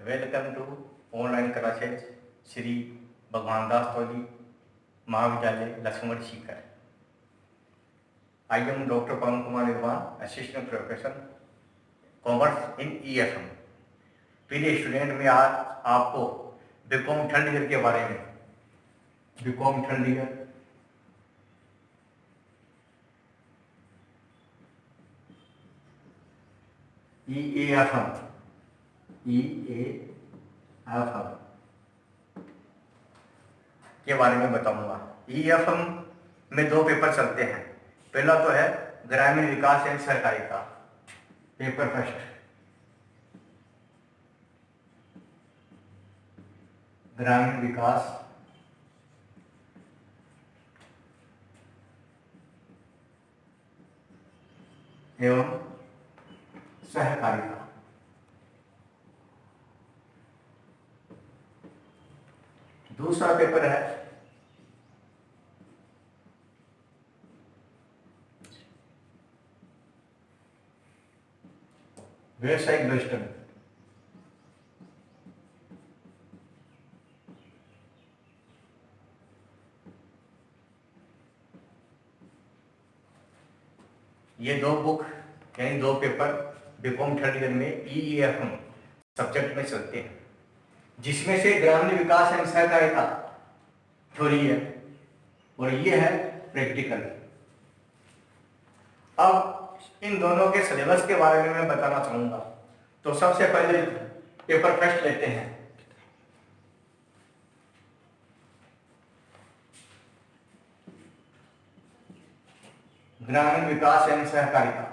Welcome to online classes Shri Bhagwan Das Toli Mahavidyalaya Laxman Sikar. I am doctor Pawan Kumar Nirwan, assistant professor commerce in EFM। प्रिय student, में आज आपको BCom third year के बारे में बीकॉम थर्ड ईयर EAFM के बारे में बताऊंगा। EFM में दो पेपर चलते हैं। पहला तो है ग्रामीण विकास एवं सहकारिता, पेपर फर्स्ट। ग्रामीण विकास एवं सहकारिता। दूसरा पेपर है व्यावसायिक दृष्टि। ये दो बुक यानी दो पेपर बीकॉम थर्ड ईयर में EEFM सब्जेक्ट में चलते हैं, जिसमें से ग्रामीण विकास एवं सहकारिता थ्योरी है और ये है प्रैक्टिकल। अब इन दोनों के सिलेबस के बारे में मैं बताना चाहूंगा। तो सबसे पहले पेपर फर्स्ट लेते हैं। ग्रामीण विकास एवं सहकारिता।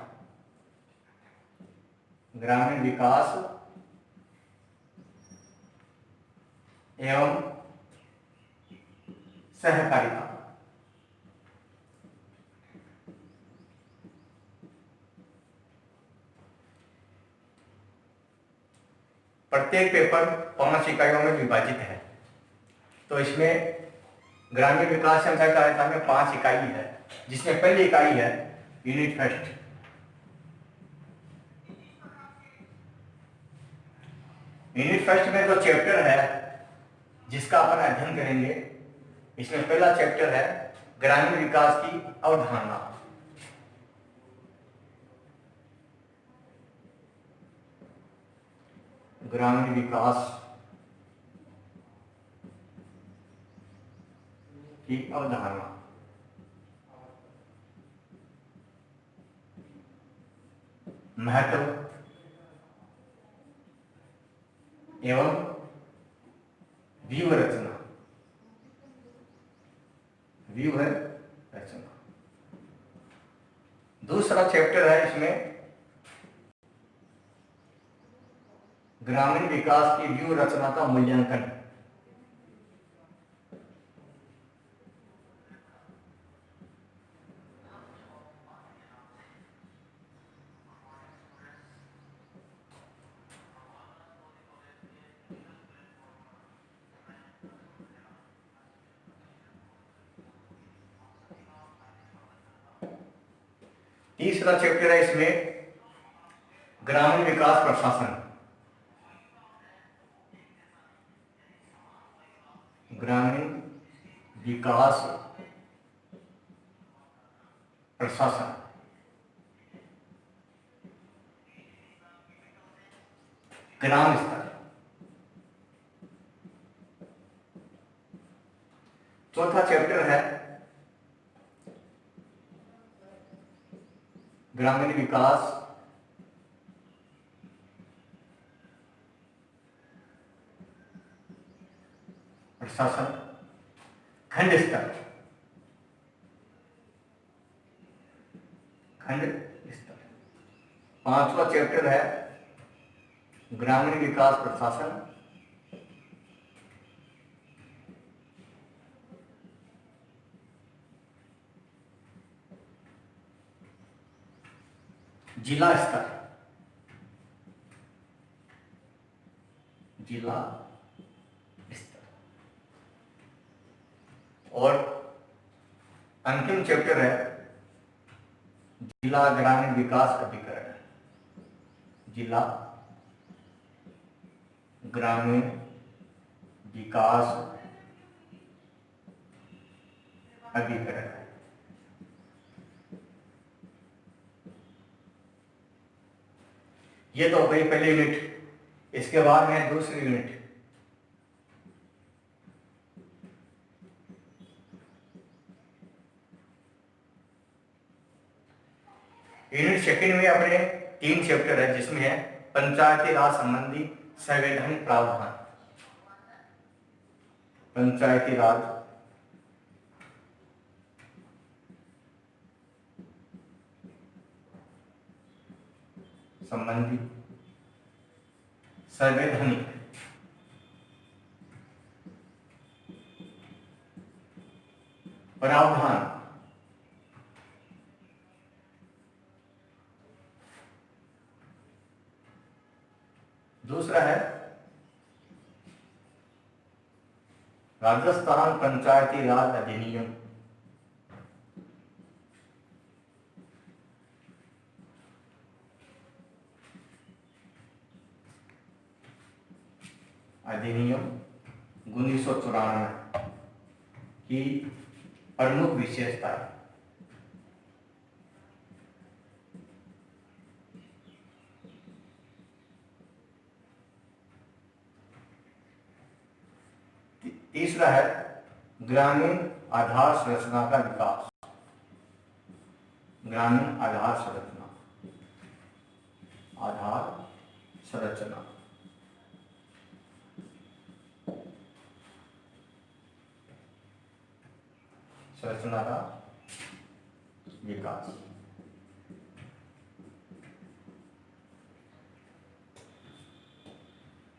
ग्रामीण विकास एवं सहकारिता। प्रत्येक पेपर 5 इकाइयों में विभाजित है। तो इसमें ग्रामीण विकास एवं सहकारिता में 5 इकाई है, जिसमें पहली इकाई है यूनिट फर्स्ट। यूनिट फर्स्ट में जो चैप्टर है जिसका अपन अध्ययन करेंगे, इसमें पहला चैप्टर है ग्रामीण विकास की अवधारणा। ग्रामीण विकास की अवधारणा। महत्व एवं व्यूह रचना। व्यूह रचना। दूसरा चैप्टर है इसमें ग्रामीण विकास की व्यूह रचना का मूल्यांकन। तीसरा चैप्टर है इसमें ग्रामीण विकास प्रशासन। ग्रामीण विकास प्रशासन। ग्राम स्तर। चौथा चैप्टर है ग्रामीण विकास प्रशासन खंड स्तर। खंड स्तर। पांचवा चैप्टर है ग्रामीण विकास प्रशासन जिला स्तर। जिला स्तर। और अंतिम चैप्टर है जिला ग्रामीण विकास अभिकरण। जिला ग्रामीण विकास अभिकरण। ये तो हो गई पहली यूनिट। इसके बाद में दूसरी यूनिट। यूनिट सेकंड में अपने 3 चैप्टर है, जिसमें है पंचायती राज संबंधी संवैधानिक प्रावधान। पंचायती राज संबंधी संवैधानिक प्रावधान। दूसरा है राजस्थान पंचायती राज अधिनियम। अधिनियम 1994 की प्रमुख विशेषता है। तीसरा है ग्रामीण आधार संरचना का विकास। ग्रामीण आधार संरचना, आधार संरचना। संरचना का विकास।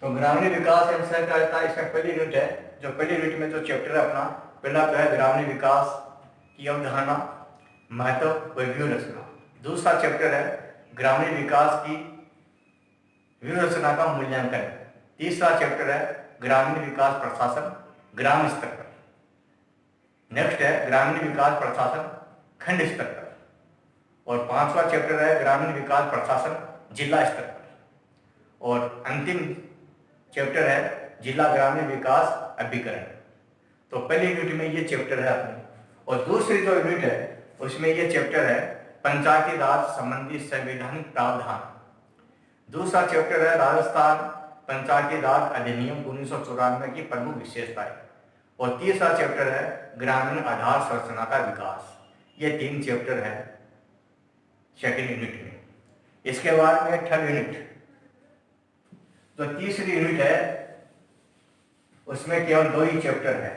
तो ग्रामीण विकास एवं सहकारिता इसमें पहली यूनिट है। जो पहली यूनिट में जो चैप्टर है अपना पहला तो है ग्रामीण विकास की अवधारणा, महत्व व व्यूह रचना। दूसरा चैप्टर है ग्रामीण विकास की व्यूह रचना का मूल्यांकन। तीसरा चैप्टर है ग्रामीण विकास प्रशासन ग्राम स्तर पर। नेक्स्ट है ग्रामीण विकास प्रशासन खंड स्तर पर। और 5वां चैप्टर है ग्रामीण विकास प्रशासन जिला स्तर पर। और अंतिम चैप्टर है जिला ग्रामीण विकास अभिकरण। तो पहली यूनिट में ये चैप्टर है अपनी। और दूसरी जो यूनिट है उसमें ये चैप्टर है पंचायती राज संबंधी संवैधानिक प्रावधान। दूसरा चैप्टर है राजस्थान पंचायती राज अधिनियम 1994 की प्रमुख विशेषताएं। और तीसरा चैप्टर है ग्रामीण आधार संरचना का विकास। ये 3 चैप्टर है सेकेंड यूनिट में। इसके बाद में थर्ड यूनिट, जो तीसरी यूनिट है उसमें केवल 2 ही चैप्टर है।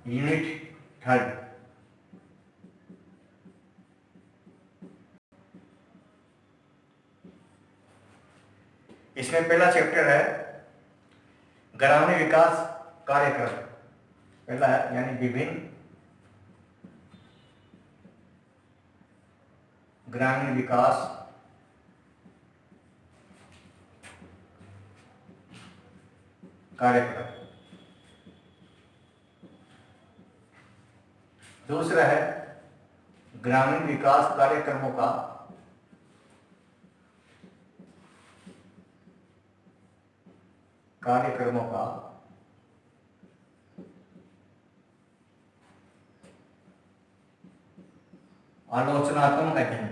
Unit third. इसमें पहला चैप्टर है ग्रामीण विकास कार्यक्रम। पहला है यानी विभिन्न ग्रामीण विकास कार्यक्रम। दूसरा है ग्रामीण विकास कार्यक्रमों का आलोचनात्मक अध्ययन।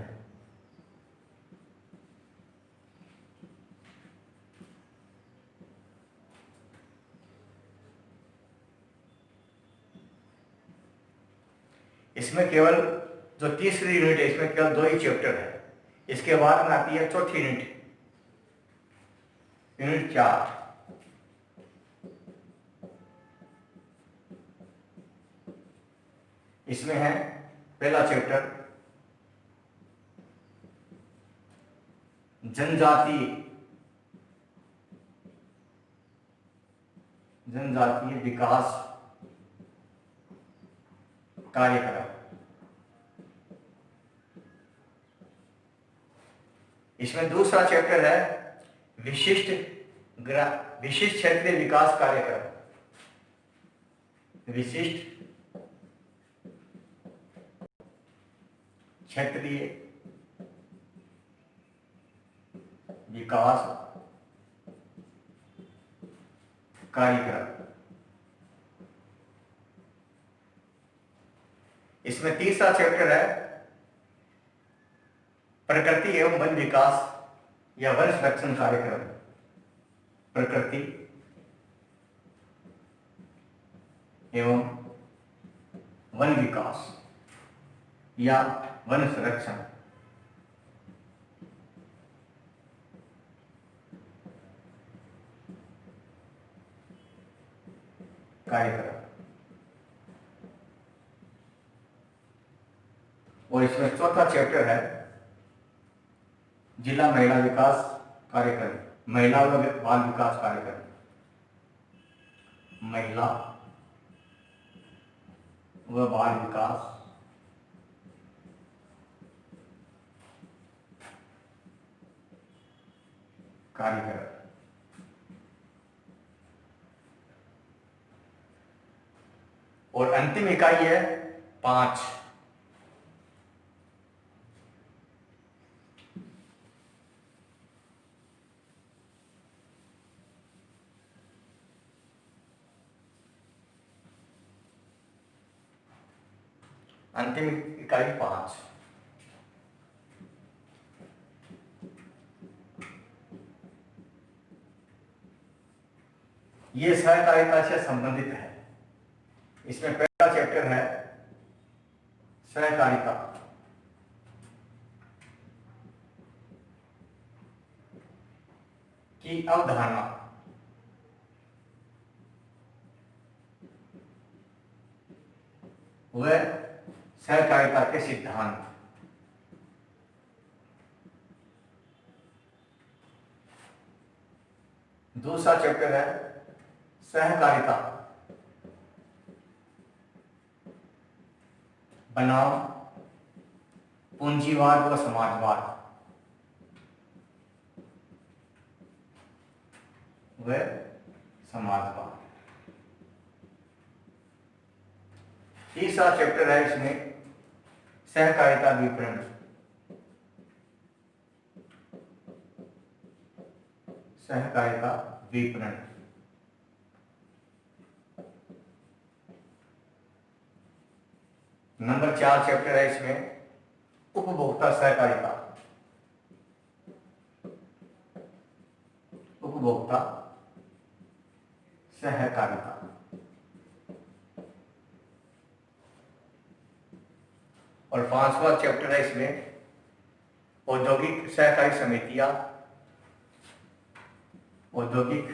इसमें केवल जो तीसरी यूनिट है इसमें केवल 2 ही चैप्टर है। इसके बाद में आती है चौथी यूनिट, यूनिट 4। इसमें है पहला चैप्टर जनजातीय विकास कार्यक्रम। इसमें दूसरा चैप्टर है विशिष्ट क्षेत्रीय विकास कार्यक्रम। विशिष्ट क्षेत्रीय विकास कार्यक्रम। इसमें तीसरा चैप्टर है प्रकृति एवं वन विकास या वन संरक्षण कार्यक्रम। प्रकृति एवं वन विकास या वन संरक्षण कार्यक्रम। और इसमें चौथा चैप्टर है जिला महिला विकास कार्यक्रम, महिला व बाल विकास कार्यक्रम। महिला व बाल विकास कार्यक्रम। और अंतिम इकाई है 5। अंतिम इकाई 5। ये सहकारिता से संबंधित है। इसमें पहला चैप्टर है सहकारिता। की अवधारणा। वह सहकारिता के सिद्धांत। दूसरा चैप्टर है सहकारिता बनाम पूंजीवाद व समाजवाद। व समाजवाद। तीसरा चैप्टर है इसमें सहकारिता विपणन। सहकारिता विपणन। नंबर 4 चैप्टर है इसमें उपभोक्ता सहकारिता। उपभोक्ता सहकारिता। और 5वां चैप्टर है इसमें औद्योगिक सहकारी समितियां। औद्योगिक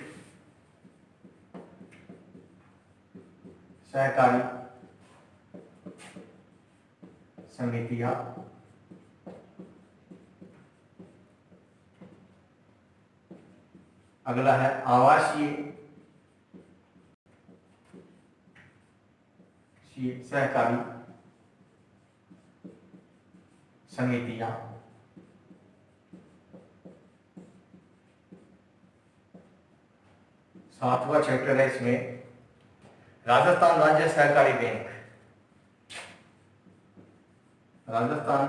सहकारी समितियां। अगला है आवासीय सहकारी समितियां। सातवां चैप्टर है इसमें राजस्थान राज्य सहकारी बैंक। राजस्थान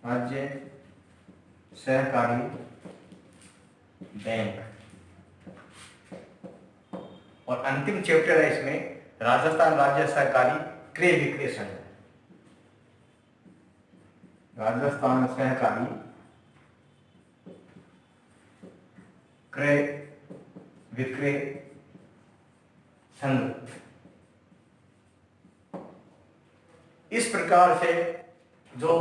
राज्य सहकारी बैंक। और अंतिम चैप्टर है इसमें राजस्थान राज्य सहकारी क्रय विक्रय संघ। राजस्थान सहकारी क्रय विक्रय संघ। इस प्रकार से जो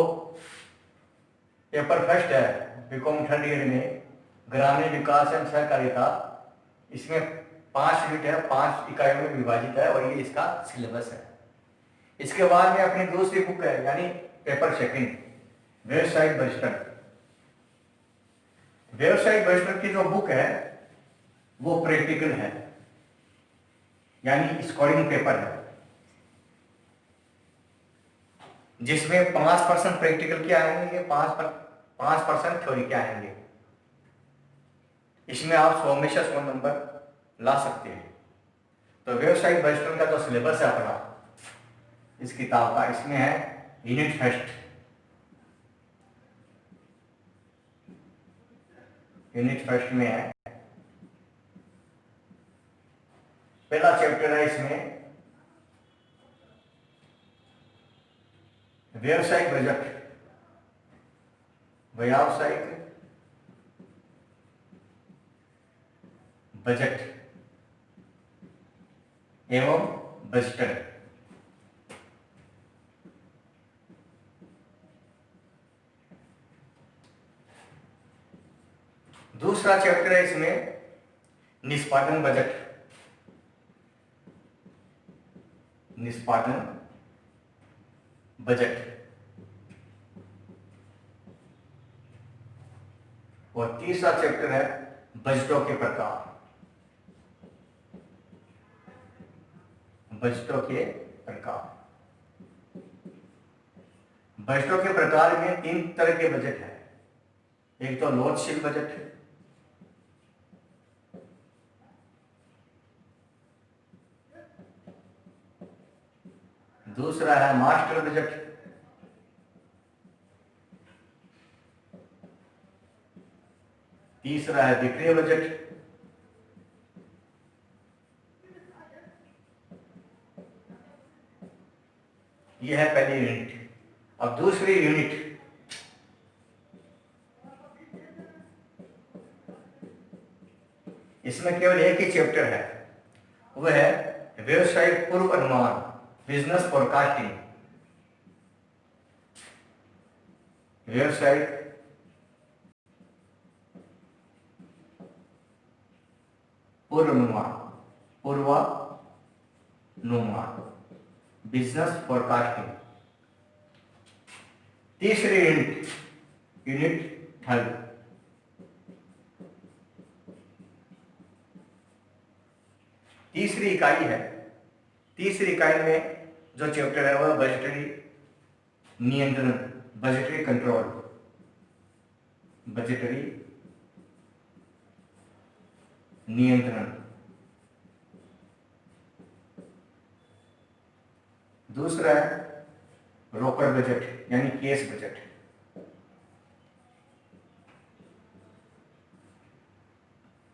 पेपर फर्स्ट है बीकॉम थर्ड ईयर में ग्रामीण विकास एवं सहकारिता, इसमें 5 यूनिट है, 5 इकाइयों में विभाजित है और ये इसका सिलेबस है। इसके बाद में अपनी दूसरी बुक है यानी पेपर सेकंड व्यावसायिक बजट। व्यावसायिक बजट की जो बुक है वो प्रैक्टिकल है यानी स्कोरिंग पेपर है, जिसमें 5% प्रैक्टिकल के आएंगे, 5% थ्योरी के आएंगे। इसमें आप 100 में से 100 नंबर ला सकते हैं। तो व्यावसायिक बजट का जो सिलेबस है अपना इस किताब का, इसमें है यूनिट फर्स्ट। यूनिट फर्स्ट में है, पहला चैप्टर है इसमें व्यावसायिक बजट, व्यावसायिक बजट एवं बजटर। दूसरा चैप्टर है इसमें निष्पादन बजट, निष्पादन बजट। और तीसरा चैप्टर है बजटों के प्रकार, बजटों के प्रकार। बजटों के प्रकार में 3 तरह के बजट है। एक तो लोचशील बजट है, दूसरा है मास्टर बजट, तीसरा है विक्रय बजट। यह है पहली यूनिट। अब दूसरी यूनिट इसमें केवल एक ही चैप्टर है, वह है व्यवसायिक पूर्व अनुमान, बिजनेस फोरकास्टिंग। व्यवसायिक पूर्वानुमान, बिजनेस फोरकास्टिंग। तीसरी यूनिट, यूनिट थर्ड, तीसरी इकाई है। तीसरी इकाई में जो चैप्टर है वह बजटरी नियंत्रण, बजटरी कंट्रोल, बजटरी नियंत्रण। दूसरा है रोकड़ बजट यानी केस बजट।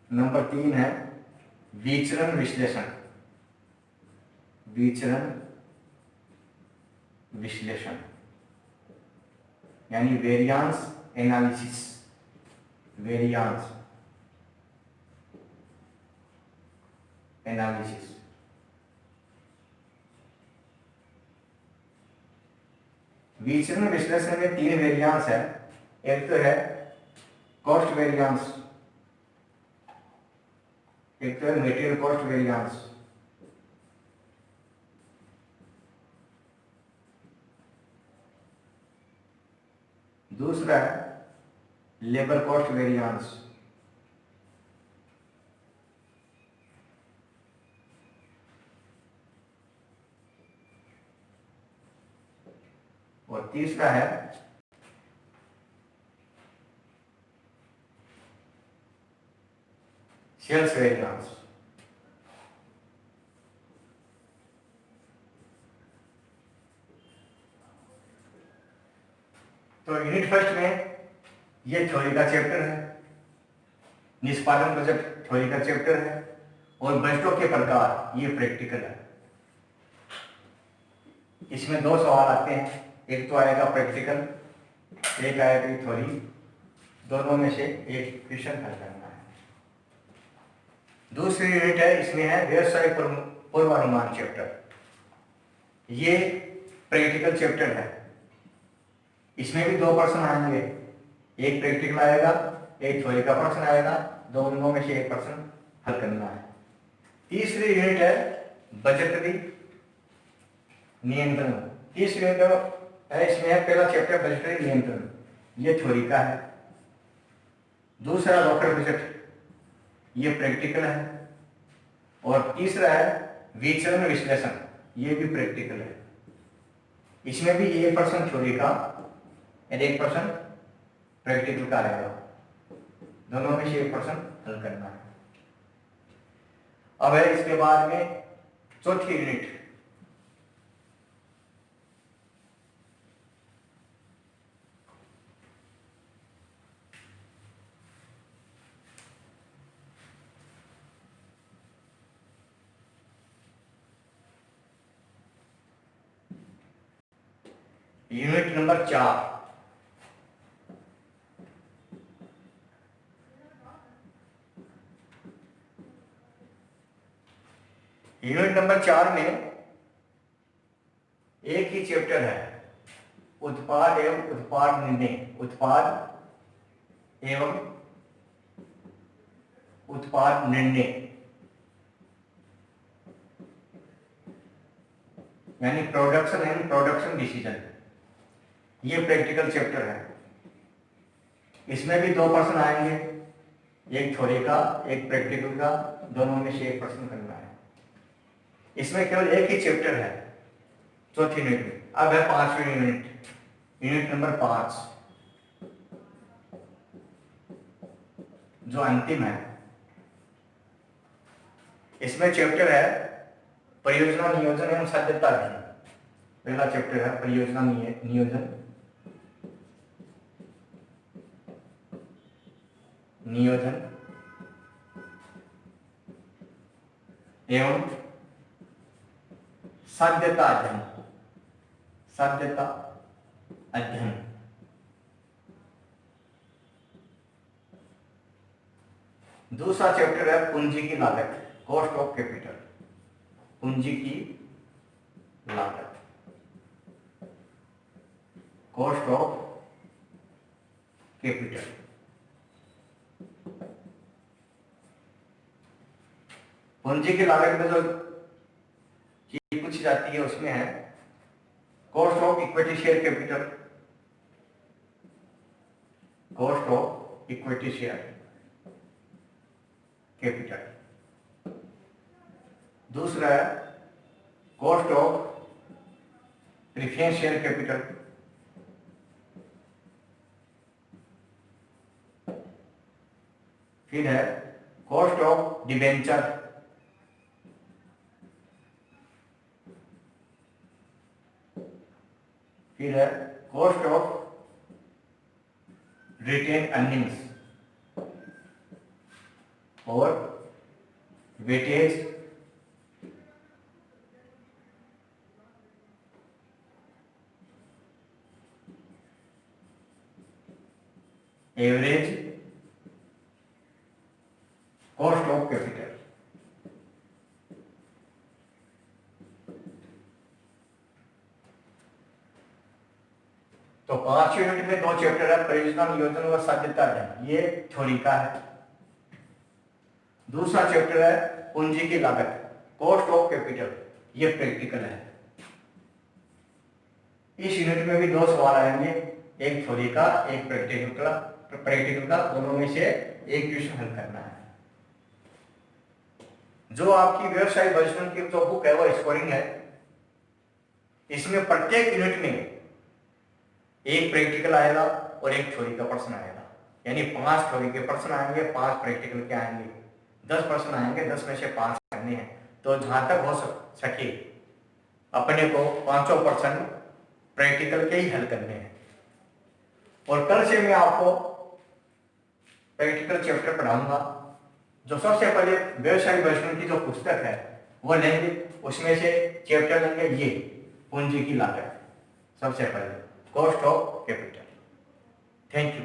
नंबर 3 है विचरण विश्लेषण, विचरण विश्लेषण यानी वेरियांस एनालिसिस, वेरियांस एनालिसिस। विचरण विश्लेषण में 3 वेरियांस है। एक तो है कॉस्ट वेरियांस, एक तो है मटेरियल कॉस्ट वेरियांस, दूसरा है लेबर कॉस्ट वेरियांस, और तीसरा है सेल्स वेरियांस। तो यूनिट फर्स्ट में ये थ्योरी का चैप्टर है, निष्पादन बजट थ्योरी का चैप्टर है, और बजटों के प्रकार ये प्रैक्टिकल है। इसमें 2 सवाल आते हैं, एक तो आएगा प्रैक्टिकल, एक आएगी थ्योरी। दोनों में से एक क्वेश्चन हल करना है। दूसरी यूनिट है, इसमें है व्यवसाय पूर्वानुमान चैप्टर। ये प्रैक्टिकल चैप्टर है। इसमें भी 2 प्रश्न आएंगे, एक प्रैक्टिकल आएगा, एक थ्योरी का प्रश्न आएगा। दोनों में से एक प्रश्न हल करना है। तीसरी यूनिट है बजटरी नियंत्रण। तीसरी यूनिट है, इसमें है पहला चैप्टर बजटरी नियंत्रण, ये थ्योरी का है। दूसरा रोकड़ बजट, ये प्रैक्टिकल है। और तीसरा है विचरण विश्लेषण, ये भी प्रैक्टिकल है। इसमें भी 1% थ्योरी का और 1% प्रैक्टिकल का आएगा। दोनों में से 1% हल करना है। अब है इसके बाद में चौथी unit, unit number 4। Unit number 4 में एक ही चैप्टर है, उत्पाद एवं उत्पाद निर्णय। उत्पाद एवं उत्पाद निर्णय यानी प्रोडक्शन एंड प्रोडक्शन डिसीजन, ये प्रैक्टिकल चैप्टर है। इसमें भी 2 प्रश्न आएंगे, एक थ्योरी का एक प्रैक्टिकल का, दोनों में से एक प्रश्न करना है। इसमें केवल एक ही चैप्टर है चौथी यूनिट में। अब है 5वीं यूनिट, यूनिट नंबर 5, जो अंतिम है। इसमें चैप्टर है परियोजना नियोजन एवं साध्यता अध्ययन। पहला चैप्टर है परियोजना नियोजन एवं साध्यता अध्ययन। दूसरा चैप्टर है पूंजी की लागत, कॉस्ट ऑफ कैपिटल। पूंजी की लागत, कॉस्ट ऑफ कैपिटल। पूंजी की लागत में जो चीज पूछी जाती है उसमें है cost of equity share capital, cost of equity share capital. दूसरा है cost of preference share capital. फिर है कॉस्ट ऑफ डिबेंचर। फिर है कॉस्ट ऑफ रिटेन अर्निंग्स और weightage average cost of capital. तो 5 यूनिट में 2 चैप्टर है, परियोजना नियोजन और साध्यता अध्ययन, ये थ्योरी का है। दूसरा चैप्टर है पूंजी की लागत, कॉस्ट ऑफ कैपिटल, ये प्रैक्टिकल है। इस यूनिट में भी 2 सवाल आएंगे, एक थ्योरी का एक प्रैक्टिकल का, दोनों में से एक क्वेश्चन हल करना है। जो आपकी व्यवसाय वर्जन की जो बुक है वो स्कोरिंग है। इसमें प्रत्येक यूनिट में एक प्रैक्टिकल आएगा और एक थ्योरी का प्रश्न आएगा, यानी 5 थ्योरी के प्रश्न आएंगे, 5 प्रैक्टिकल के आएंगे, 10 प्रश्न आएंगे, 10 में से 5 करने हैं। तो जहां तक हो सके अपने को 5% प्रैक्टिकल के ही हल करने हैं। और कल से मैं आपको प्रैक्टिकल चैप्टर पढ़ाऊंगा। जो सबसे पहले व्यवसाय वर्जन की जो पुस्तक है वो लेंगे, उसमें से चैप्टर लेंगे ये पूंजी की लागत, सबसे पहले cost of capital. Thank you.